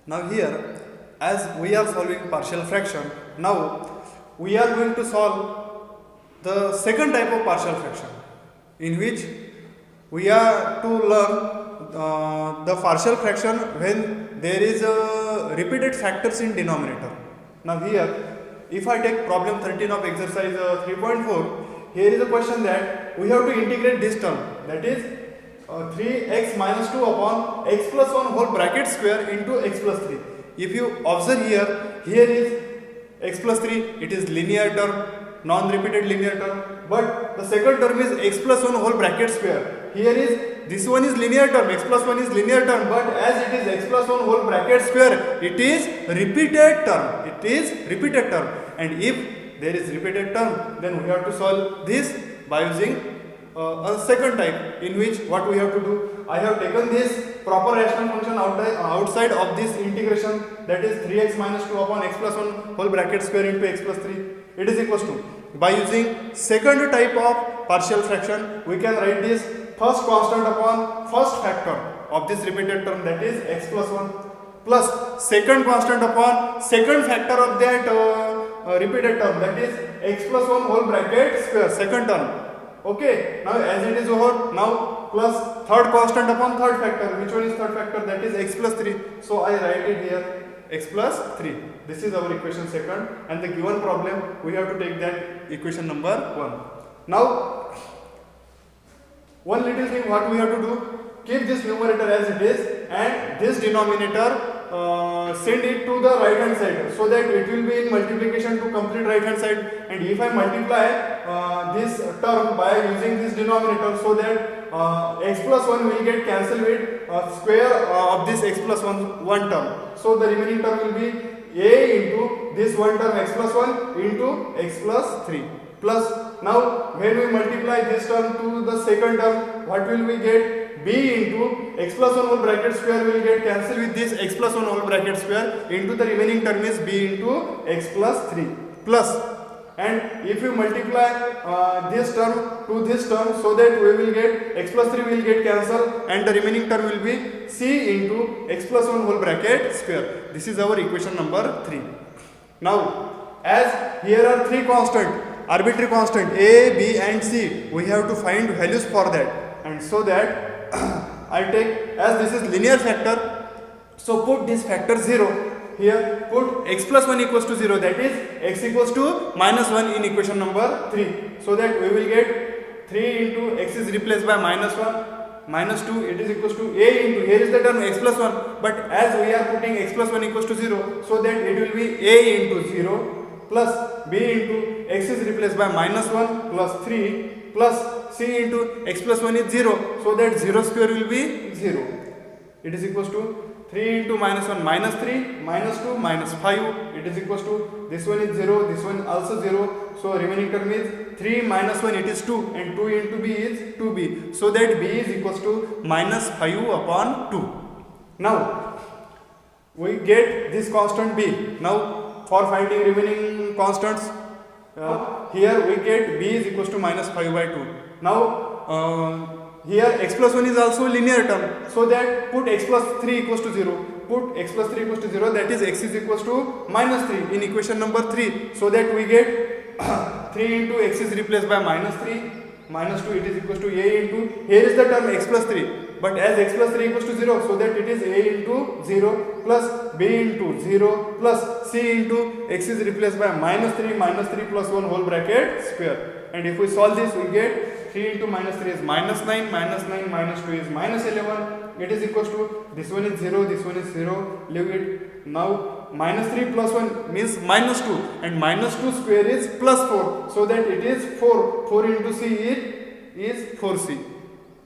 Now here, as we are solving partial fraction, now we are going to solve the second type of partial fraction, in which we are to learn the partial fraction when there is repeated factors in denominator. Now here, if I take problem 13 of exercise 3.4, here is a question that we have to integrate this term, that is 3x minus 2 upon x plus 1 whole bracket square into x plus 3. If you observe here, here is x plus 3, it is linear term, non-repeated linear term, but the second term is x plus 1 whole bracket square. Here is, this one is linear term, x plus 1 is linear term, but as it is x plus 1 whole bracket square, it is repeated term. It is repeated term. And if there is repeated term, then we have to solve this by using a second type, in which what we have to do, I have taken this proper rational function outside of this integration, that is 3x minus 2 upon x plus 1 whole bracket square into x plus 3. It is equals to, by using second type of partial fraction, we can write this first constant upon first factor of this repeated term, that is x plus 1, plus second constant upon second factor of that repeated term, that is x plus 1 whole bracket square, second term. Okay, now as it is over, now plus third constant upon third factor. Which one is third factor? That is x plus 3. So I write it here, x plus 3. This is our equation second, and the given problem we have to take that equation number 1. Now one little thing what we have to do, keep this numerator as it is and this denominator send it to the right hand side, so that it will be in multiplication to complete right hand side. And if I multiply this term by using this denominator, so that x plus 1 will get cancelled with square of this x plus 1 term. So the remaining term will be a into this one term x plus 1 into x plus 3. Plus, now when we multiply this term to the second term, what will we get? B into x plus 1 whole bracket square will get cancelled with this x plus 1 whole bracket square, into the remaining term is b into x plus 3. Plus, and if you multiply this term to this term, so that we will get x plus 3 will get cancelled, and the remaining term will be c into x plus 1 whole bracket square. This is our equation number 3. Now, as here are three constant, arbitrary constant a, b and c, we have to find values for that. And so that I take, as this is linear factor, so put this factor 0 here, put x plus 1 equals to 0, that is x equals to minus 1 in equation number 3, so that we will get 3 into x is replaced by minus 1, minus 2, it is equals to a into, here is the term x plus 1, but as we are putting x plus 1 equals to 0, so that it will be a into 0 plus b into x is replaced by minus 1 plus 3 plus c into x plus 1 is 0, so that 0 square will be 0. It is equals to 3 into minus 1 minus 3 minus 2 minus 5, it is equals to, this one is 0, this one also 0, so remaining term is 3 minus 1, it is 2, and 2 into b is 2b, so that b is equals to minus 5 upon 2. Now we get this constant b. Now for finding remaining constants, here we get b is equals to minus 5 by 2. Now here x plus 1 is also linear term, so that put x plus 3 equals to 0, put x plus 3 equals to 0, that is x is equals to minus 3 in equation number 3, so that we get 3 into x is replaced by minus 3, minus 2, it is equals to a into, here is the term x plus 3, but as x plus 3 equals to 0, so that it is a into 0 plus b into 0 plus c into x is replaced by minus 3 plus 1 whole bracket square. And if we solve this, we get 3 into minus 3 is minus 9, minus 9 minus 2 is minus 11, it is equals to, this one is 0, this one is 0, leave it. Now minus 3 plus 1 means minus 2, and minus 2 square is plus 4, so that it is 4, 4 into c is 4c,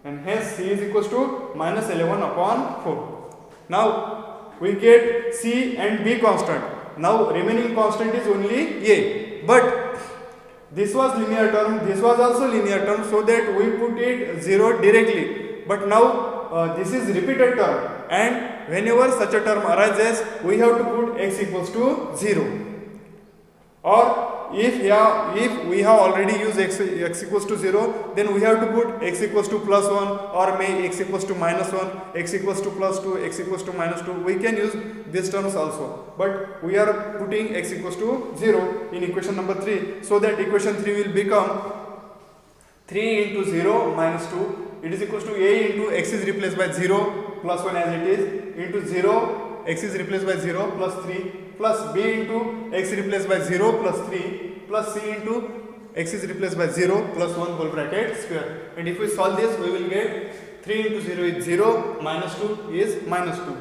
and hence c is equals to minus 11 upon 4. Now we get c and b constant. Now remaining constant is only a, but this was linear term, this was also linear term, so that we put it 0 directly. But now this is repeated term, and whenever such a term arises, we have to put x equals to 0. Or if we have already used x equals to 0, then we have to put x equals to plus 1, or may x equals to minus 1, x equals to plus 2, x equals to minus 2. We can use these terms also, but we are putting x equals to 0 in equation number 3, so that equation 3 will become 3 into 0 minus 2. It is equals to a into x is replaced by 0 plus 1 as it is, into 0 x is replaced by 0 plus 3, plus b into x replaced by 0 plus 3, plus c into x is replaced by 0 plus 1 whole bracket square. And if we solve this, we will get 3 into 0 is 0, minus 2 is minus 2.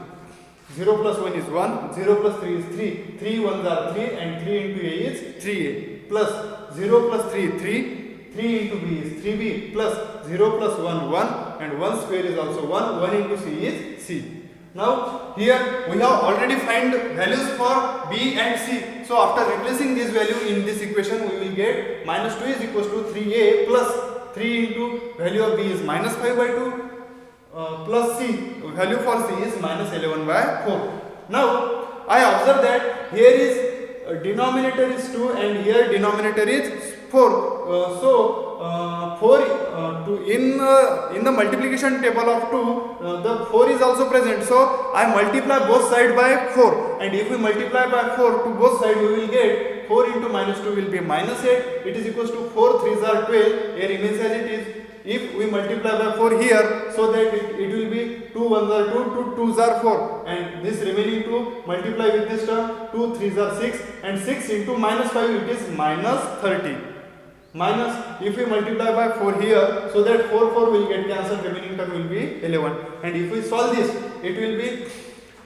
0 plus 1 is 1, 0 plus 3 is 3, 3 ones are 3, and 3 into a is 3a, plus 0 plus 3 3, 3 into b is 3b, plus 0 plus 1 1, and 1 square is also 1, 1 into c is c. Now here we have already find values for b and c. So after replacing this value in this equation, we will get minus 2 is equals to 3a plus 3 into value of b is minus 5 by 2 plus c, value for c is minus 11 by 4. Now I observe that here is denominator is 2 and here denominator is 4. In the multiplication table of 2, the 4 is also present. So I multiply both sides by 4, and if we multiply by 4 to both sides, we will get 4 into minus 2 will be minus 8. It is equals to 4 3s are 12. Here remains as it is. If we multiply by 4 here, so that it will be 2 1s are 2, 2 2s are 4, and this remaining 2 multiply with this term, 2 3s are 6, and 6 into minus 5 it is minus 30. Minus, if we multiply by 4 here, so that 4 will get cancelled, remaining term will be 11. And if we solve this, it will be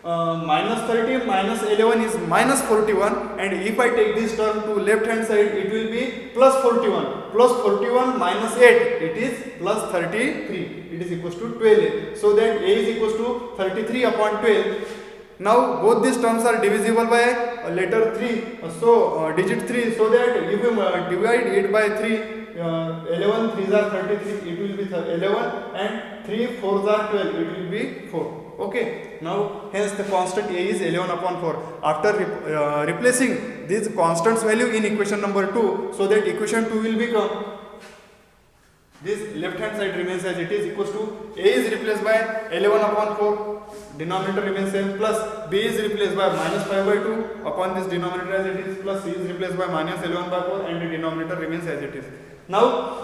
minus 30 minus 11 is minus 41, and if I take this term to left hand side, it will be plus 41. Plus 41 minus 8, it is plus 33. It is equals to 12a. So that a is equals to 33 upon 12. Now both these terms are divisible by letter 3, digit 3, so that if we divide it by 3, 11 3s are 33, it will be 11, and 3 4s are 12, it will be 4. Okay, now hence the constant a is 11 upon 4. After replacing this constant's value in equation number 2, so that equation 2 will become, this left hand side remains as it is, equals to a is replaced by 11 upon 4, denominator remains same, plus b is replaced by minus 5 by 2 upon this denominator as it is, plus c is replaced by minus 11 by 4, and the denominator remains as it is. Now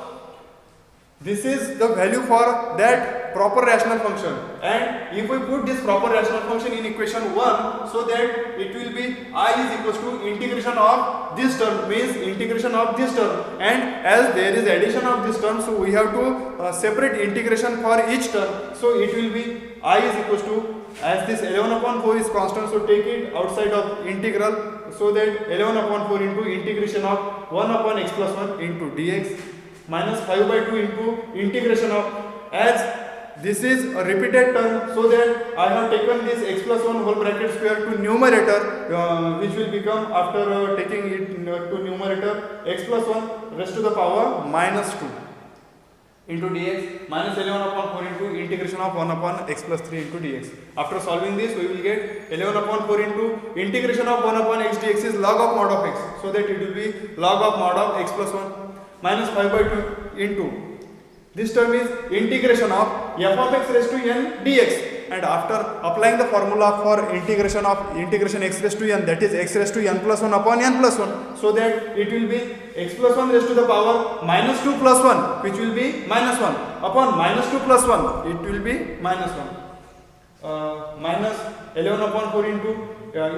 this is the value for that proper rational function, and if we put this proper rational function in equation 1, so that it will be I is equals to integration of this term, means integration of this term, and as there is addition of this term, so we have to separate integration for each term. So it will be I is equals to, as this 11 upon 4 is constant, so take it outside of integral, so that 11 upon 4 into integration of 1 upon x plus 1 into dx, minus 5 by 2 into integration of, as this is a repeated term, so that I have taken this x plus 1 whole bracket square to numerator, which will become, after taking it to numerator, x plus 1 raised to the power minus 2 into dx, minus 11 upon 4 into integration of 1 upon x plus 3 into dx. After solving this, we will get 11 upon 4 into integration of 1 upon x dx is log of mod of x, so that it will be log of mod of x plus 1 minus 5 by 2 into, this term is integration of f of x raised to n dx, and after applying the formula for integration of integration x raised to n, that is x raised to n plus 1 upon n plus 1, so that it will be x plus 1 raised to the power minus 2 plus 1, which will be minus 1 upon minus 2 plus 1, it will be minus 1, minus 11 upon 4 into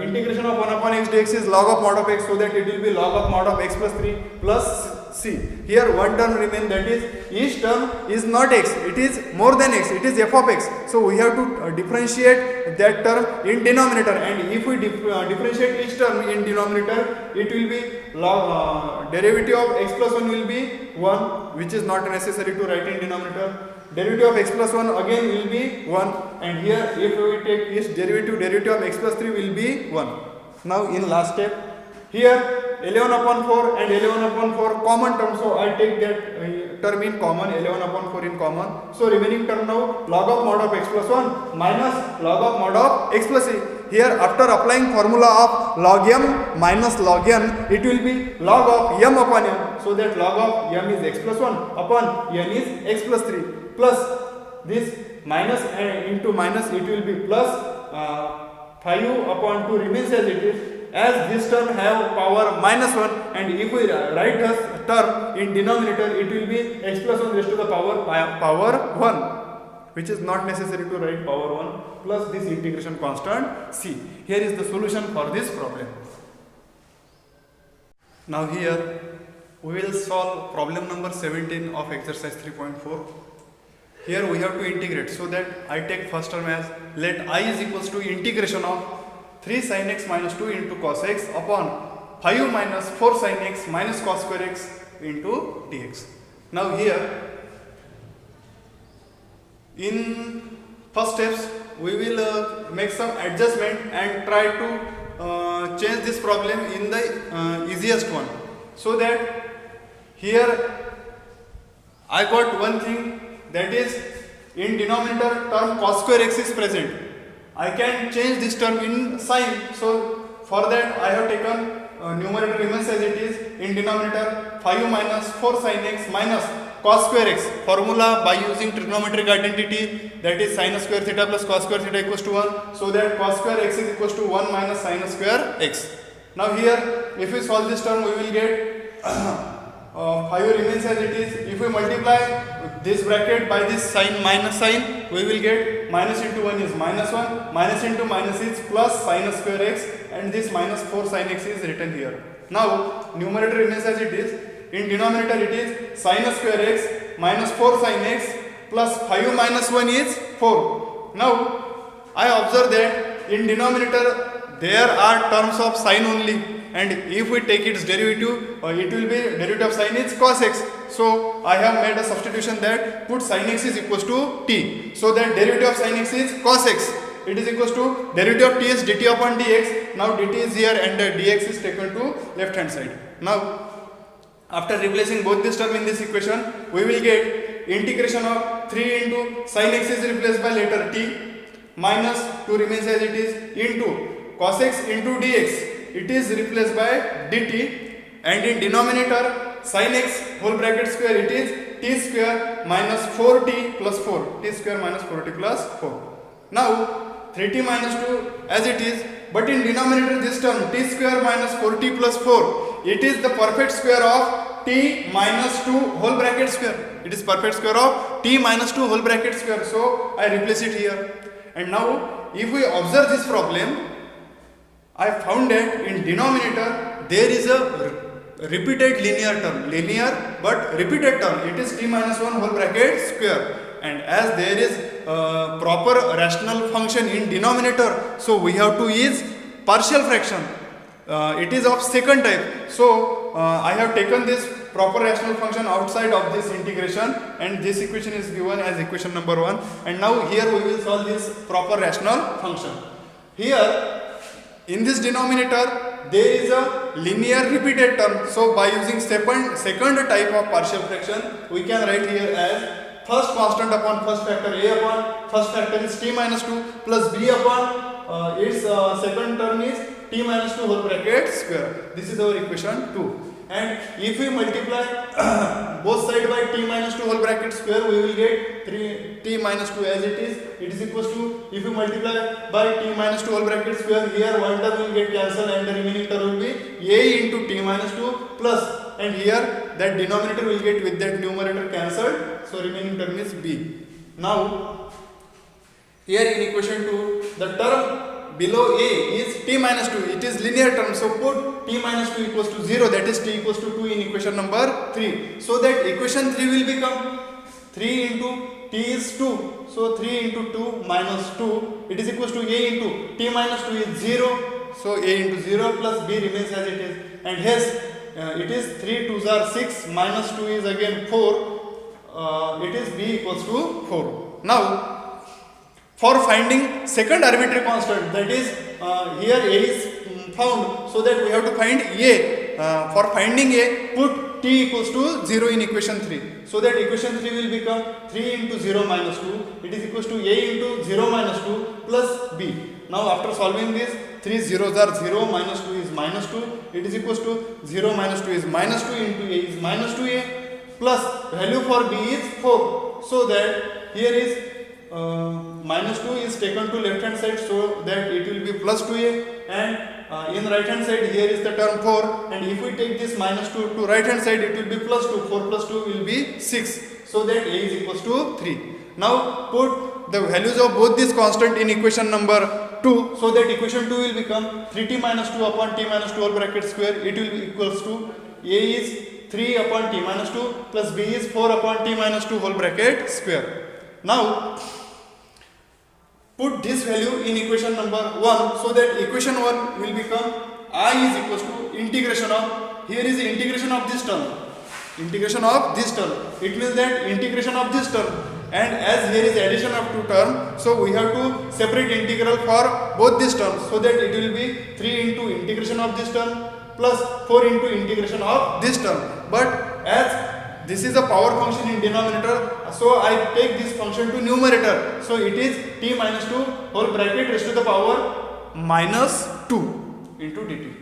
integration of 1 upon x dx is log of mod of x, so that it will be log of mod of x plus 3 plus c. Here one term remains, that is each term is not x, it is more than x, it is f of x. So we have to differentiate that term in denominator, and if we differentiate each term in denominator, it will be log derivative of x plus 1 will be 1, which is not necessary to write in denominator. Derivative of x plus 1 again will be 1, and here if we take each derivative of x plus 3 will be 1. Now in last step, here 11 upon 4 and 11 upon 4 common term, so I take that term in common, 11 upon 4 in common. So remaining term now log of mod of x plus 1 minus log of mod of x plus 3. here after applying formula of log m minus log n, it will be log of m upon n. So that log of m is x plus 1 upon n is x plus 3 plus this minus into minus, it will be plus 5 upon 2 remains as it is, as this term have power minus 1, and if we write this term in denominator, it will be x plus 1 raised to the power 1, which is not necessary to write power 1, plus this integration constant c. Here is the solution for this problem. Now here we will solve problem number 17 of exercise 3.4. Here we have to integrate, so that I take first term as, let I is equals to integration of 3 sin x minus 2 into cos x upon 5 minus 4 sin x minus cos square x into dx. Now here in first steps we will make some adjustment and try to change this problem in the easiest one, so that here I got one thing, that is in denominator term cos square x is present. I can change this term in sign, so for that I have taken numerator remains as it is, in denominator 5 minus 4 sin x minus cos square x, formula by using trigonometric identity, that is sin square theta plus cos square theta equals to 1, so that cos square x is equals to 1 minus sin square x. Now here if we solve this term, we will get 5 remains as it is. If we multiply this bracket by this sign minus sign, we will get minus into 1 is minus 1, minus into minus is plus sin square x, and this minus 4 sin x is written here. Now numerator remains as it is, in denominator it is sin square x minus 4 sin x plus 5 minus 1 is 4. Now I observe that in denominator there are terms of sin only, and if we take its derivative, it will be derivative of sin is cos x. So I have made a substitution that put sin x is equals to t, so that derivative of sin x is cos x. It is equals to derivative of t is dt upon dx. Now dt is here and dx is taken to left hand side. Now after replacing both this term in this equation, we will get integration of 3 into sin x is replaced by letter t minus 2 remains as it is into cos x into dx. It is replaced by dt, and in denominator sin x whole bracket square, it is t square minus 4t plus 4, t square minus 4t plus 4. Now 3t minus 2 as it is, but in denominator this term t square minus 4t plus 4, it is the perfect square of t minus 2 whole bracket square. It is perfect square of t minus 2 whole bracket square, so I replace it here. And now if we observe this problem, I found that in denominator there is a repeated linear term, linear but repeated term, it is t minus 1 whole bracket square, and as there is a proper rational function in denominator, so we have to use partial fraction. It is of second type, so I have taken this proper rational function outside of this integration, and this equation is given as equation number 1, and now here we will solve this proper rational function. Here in this denominator there is a linear repeated term, so by using second type of partial fraction, we can write here as first constant upon first factor, a upon first factor is t minus 2 plus b upon its second term is t minus 2 whole bracket square. This is our equation 2. And if we multiply both sides by t minus 2 whole bracket square, we will get 3t minus 2 as it is. It is equals to, if we multiply by t minus 2 whole bracket square, here one term will get cancelled and the remaining term will be a into t minus 2 plus, and here that denominator will get with that numerator cancelled, so remaining term is b. Now here in equation 2, the term below a is t minus 2, it is linear term, so put t minus 2 equals to 0, that is t equals to 2 in equation number 3, so that equation 3 will become 3 into t is 2, so 3 into 2 minus 2, it is equals to a into t minus 2 is 0, so a into 0 plus b remains as it is, and hence it is 3 2s are 6 minus 2 is again 4, it is b equals to 4. Now for finding second arbitrary constant, that is here a is found, so that we have to find a. For finding a, put t equals to 0 in equation 3, so that equation 3 will become 3 into 0 minus 2, it is equals to a into 0 minus 2 plus b. Now after solving this, 3 zeros are 0, minus 2 is minus 2, it is equals to 0 minus 2 is minus 2 into a is minus 2a, plus value for b is 4. So that here is minus 2 is taken to left hand side, so that it will be plus 2a, and in right hand side here is the term 4, and if we take this minus 2 to right hand side, it will be plus 2, 4 plus 2 will be 6, so that a is equals to 3. Now put the values of both these constant in equation number 2, so that equation 2 will become 3t minus 2 upon t minus 2 whole bracket square, it will be equals to a is 3 upon t minus 2 plus b is 4 upon t minus 2 whole bracket square. Now put this value in equation number 1, so that equation 1 will become I is equals to integration of, here is the integration of this term, integration of this term, it means that integration of this term, and as here is addition of two terms, so we have to separate integral for both these terms, so that it will be 3 into integration of this term plus 4 into integration of this term. But as this is a power function in denominator, so I take this function to numerator, so it is t minus 2 whole bracket raised to the power minus 2 into dt.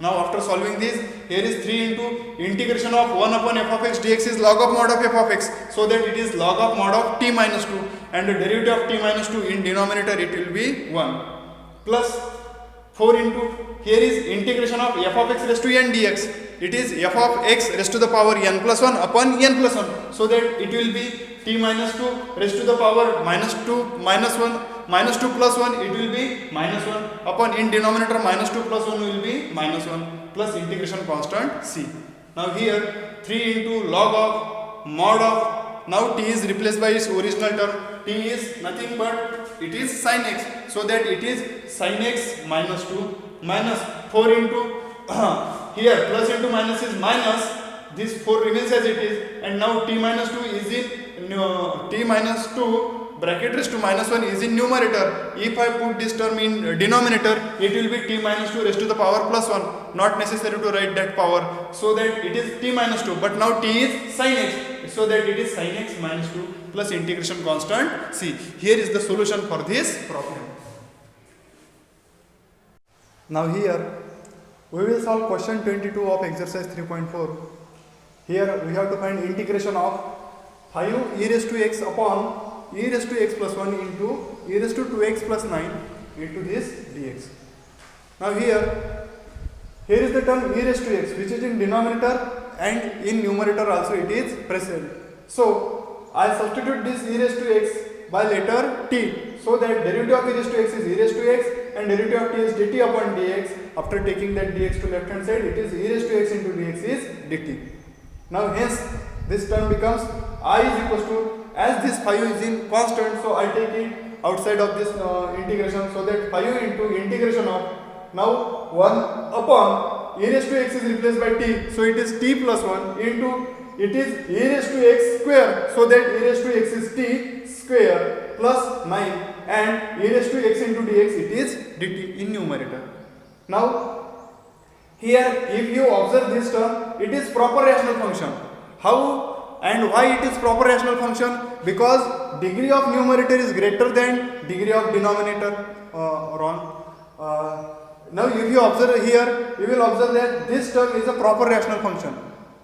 Now after solving this, here is 3 into integration of 1 upon f of x dx is log of mod of f of x, so that it is log of mod of t minus 2, and the derivative of t minus 2 in denominator it will be 1, plus 4 into, here is integration of f of x raised to n dx, it is f of x raised to the power n plus 1 upon n plus 1, so that it will be t minus 2 raised to the power minus 2 minus 1 minus 2 plus 1, it will be minus 1 upon in denominator minus 2 plus 1 will be minus 1 plus integration constant c. Now here 3 into log of mod of, now t is replaced by its original term, t is nothing but it is sin x, so that it is sin x minus 2 minus 4 into here plus into minus is minus, this 4 remains as it is, and now t minus 2 is in t minus 2 bracket raised to minus 1 is in numerator. If I put this term in denominator, it will be t minus 2 raised to the power plus 1, not necessary to write that power, so that it is t minus 2, but now t is sin x, so that it is sin x minus 2 plus integration constant c. Here is the solution for this problem. Now here we will solve question 22 of exercise 3.4. Here we have to find integration of 5 e raised to x upon e raised to x plus 1 into e raised to 2x plus 9 into this dx. Now here is the term e raised to x, which is in denominator and in numerator also it is present. So I substitute this e raised to x by letter t, so that derivative of e raised to x is e raised to x and derivative of t is dt upon dx. After taking that dx to left hand side, it is e raised to x into dx is dt. Now hence this term becomes I is equals to, as this 5 is in constant, so I take it outside of this integration, so that 5 into integration of, now 1 upon e raised to x is replaced by t, so it is t plus 1 into, it is e raised to x square, so that e raised to x is t square plus 9, and e raised to x into dx it is dt in numerator. Now here if you observe this term, it is proper rational function. How and why it is proper rational function? Because degree of numerator is greater than degree of denominator. Now if you observe here, you will observe that this term is a proper rational function.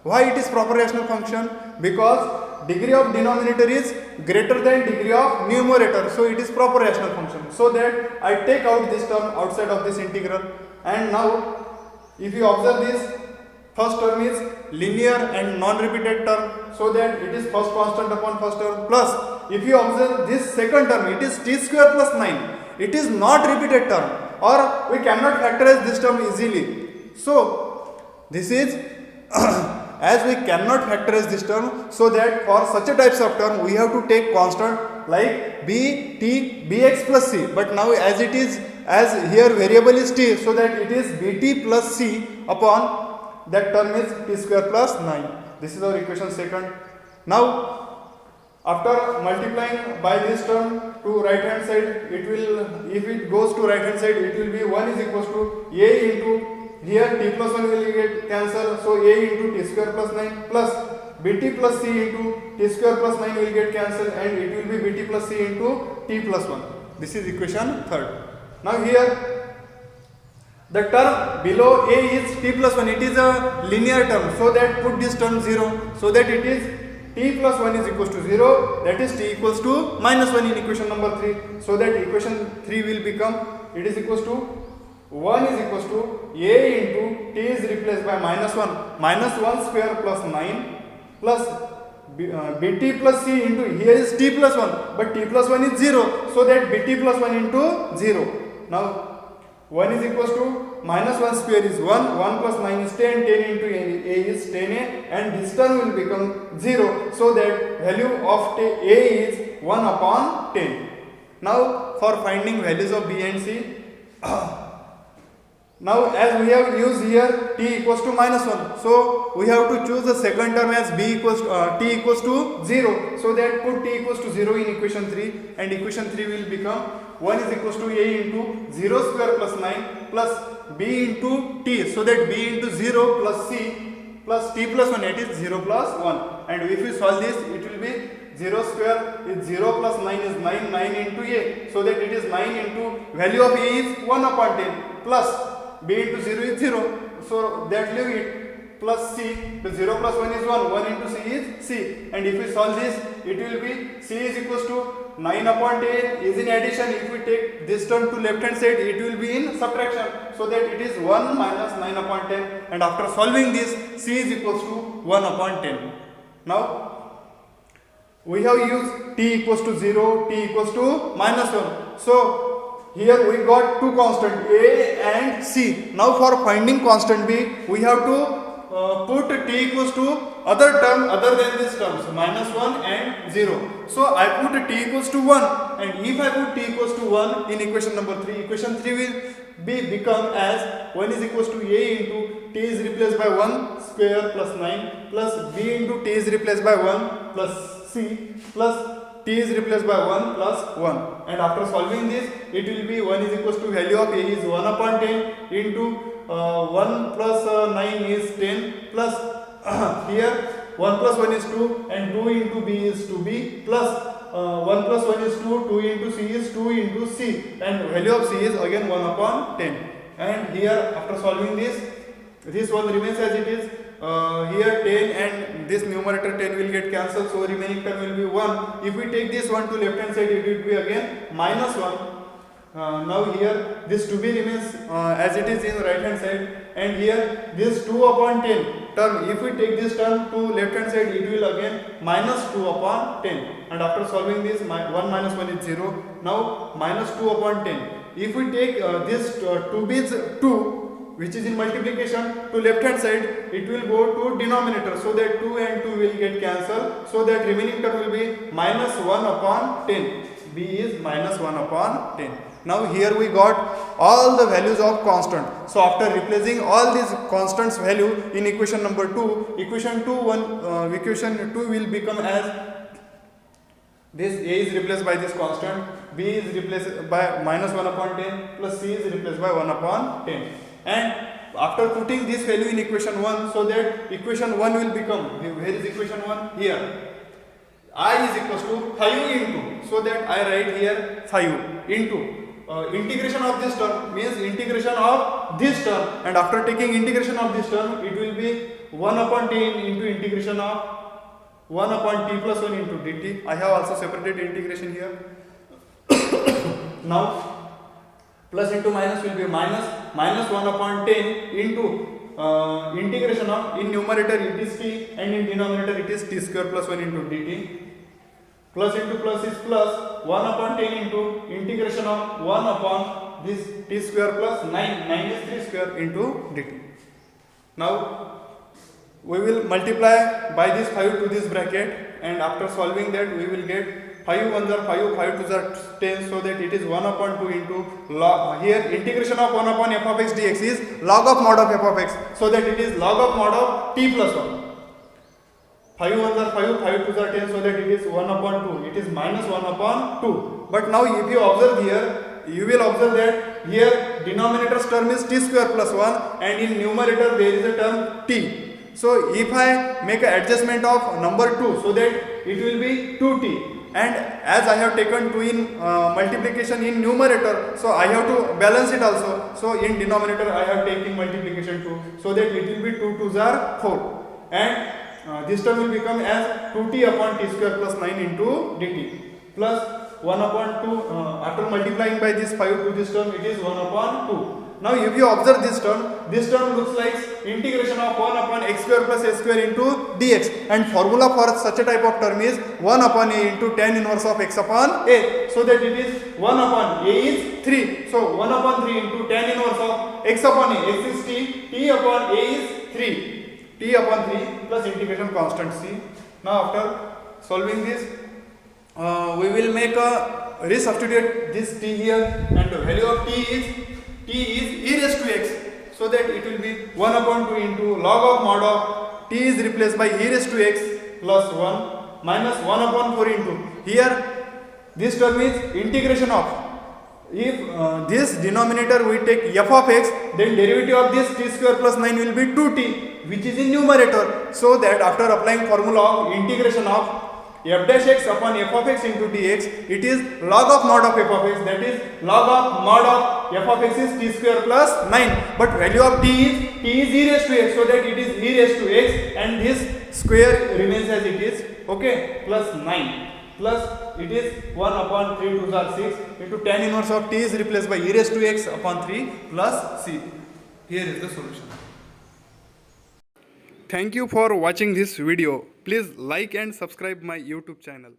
Why it is proper rational function? Because degree of denominator is greater than degree of numerator, so it is proper rational function. So that I take out this term outside of this integral, and now if you observe this, first term is linear and non-repeated term, so that it is first constant upon first term, plus if you observe this second term, it is t square plus 9, it is not repeated term, or we cannot factorize this term easily. So this is as we cannot factorize this term, so that for such a types of term we have to take constant like b, t, bx plus c, but now as it is, as here variable is t, so that it is bt plus c upon that term is t square plus 9. This is our equation second. Now after multiplying by this term to right hand side, it will, if it goes to right hand side, it will be 1 is equals to a into, here t plus 1 will get cancelled, so a into t square plus 9 plus bt plus c into t square plus 9 will get cancelled, and it will be bt plus c into t plus 1. This is equation third. Now here the term below a is t plus 1. It is a linear term, so that put this term 0, so that it is t plus 1 is equals to 0, that is t equals to minus 1 in equation number 3. So that equation 3 will become, it is equals to 1 is equals to a into t is replaced by minus 1, minus 1 square plus 9 plus bt plus c into, here is t plus 1, but t plus 1 is 0, so that bt plus 1 into 0. Now 1 is equals to minus 1 square is 1, 1 plus 9 is 10, 10 into a is 10a, and this term will become 0, so that value of a is 1 upon 10. Now for finding values of b and c, now as we have used here t equals to minus 1, so we have to choose the second term as b equals to, t equals to 0, so that put t equals to 0 in equation 3, and equation 3 will become 1 is equals to a into 0 square plus 9 plus b into t, so that b into 0 plus c plus t plus 1, it is 0 plus 1, and if we solve this, it will be 0 square is 0 plus 9 is 9, 9 into a, so that it is 9 into value of a is 1 upon 10 plus b into 0 is 0, so that leave it, plus c, the 0 plus 1 is 1, 1 into c is c, and if we solve this, it will be c is equals to 9 upon 10 is in addition. If we take this term to left hand side, it will be in subtraction, so that it is 1 minus 9 upon 10, and after solving this, c is equals to 1 upon 10. Now we have used t equals to 0, t equals to minus 1, so here we got two constant a and c. Now for finding constant b, we have to put t equals to other term other than this term, so minus 1 and 0. So I put t equals to 1, and if I put t equals to 1 in equation number 3, equation 3 will become as 1 is equals to a into t is replaced by 1 square plus 9 plus b into t is replaced by 1 plus c plus t is replaced by 1 plus 1, and after solving this, it will be 1 is equals to value of a is 1 upon 10 into 1 plus 9 is 10 plus here 1 plus 1 is 2, and 2 into b is 2b plus 1 plus 1 is 2, 2 into c is 2 into c, and value of c is again 1 upon 10, and here after solving this one remains as it is. Here 10 and this numerator 10 will get cancelled, so remaining term will be 1. If we take this one to left hand side, it will be again minus 1. Now here this 2b remains as it is in right hand side, and here this 2 upon 10 term, if we take this term to left hand side, it will again minus 2 upon 10, and after solving this, 1 minus 1 is 0. Now minus 2 upon 10. If we take this 2b is 2, which is in multiplication, to left hand side, it will go to denominator, so that 2 and 2 will get cancelled, so that remaining term will be minus 1 upon 10. b is minus 1 upon 10. Now here we got all the values of constant. So after replacing all these constants value in equation number 2, equation 2 will become as this a is replaced by this constant, b is replaced by minus 1 upon 10 plus c is replaced by 1 upon 10. And after putting this value in equation 1, so that equation 1 will become, where is equation 1? Here. I is equals to 5 into, so that I write here 5 into integration of this term means integration of this term, and after taking integration of this term, it will be 1 upon 10 into integration of 1 upon t plus 1 into dt. I have also separated integration here. Now plus into minus will be minus 1 upon 10 into integration of, in numerator it is t and in denominator it is t square plus 1 into dt. Plus into plus is plus 1 upon 10 into integration of 1 upon this t square plus 9 is 3 square into dt. Now we will multiply by this 5 to this bracket, and after solving that we will get 5 1s are 5, 5 2s are 10, so that it is 1 upon 2 into log, here integration of 1 upon f of x dx is log of mod of f of x, so that it is log of mod of t plus 1. 5 1s are 5, 5 2s are 10, so that it is 1 upon 2, it is minus 1 upon 2. But now if you observe here, you will observe that here denominator's term is t square plus 1, and in numerator there is a term t. So if I make an adjustment of number 2, so that it will be 2t, and as I have taken 2 in multiplication in numerator, so I have to balance it also. So in denominator I have taken multiplication 2, so that it will be 2 2s are 4, and this term will become as 2t upon t square plus 9 into dt plus 1 upon 2. After multiplying by this 5 to this term, it is 1 upon 2. Now if you observe this term looks like integration of 1 upon x square plus a square into dx, and formula for such a type of term is 1 upon a into tan inverse of x upon a, so that it is 1 upon a is 3, so 1 upon 3 into tan inverse of x upon a, x is t upon a is 3, t upon 3 plus integration constant c. Now after solving this, we will make a resubstitute this t here, and the value of t is e raised to x, so that it will be 1 upon 2 into log of mod of t is replaced by e raised to x plus 1 minus 1 upon 4 into, here this term is integration of, if this denominator we take f of x, then derivative of this t square plus 9 will be 2t, which is in numerator, so that after applying formula of integration of f dash x upon f of x into dx, it is log of mod of f of x, that is log of mod of f of x is t square plus 9, but value of t is e raised to x, so that it is e raised to x, and this square remains as it is, okay, plus 9 plus it is 1 upon 3 2s are 6 into tan inverse of t is replaced by e raised to x upon 3 plus c. Here is the solution. Thank you for watching this video. Please like and subscribe my YouTube channel.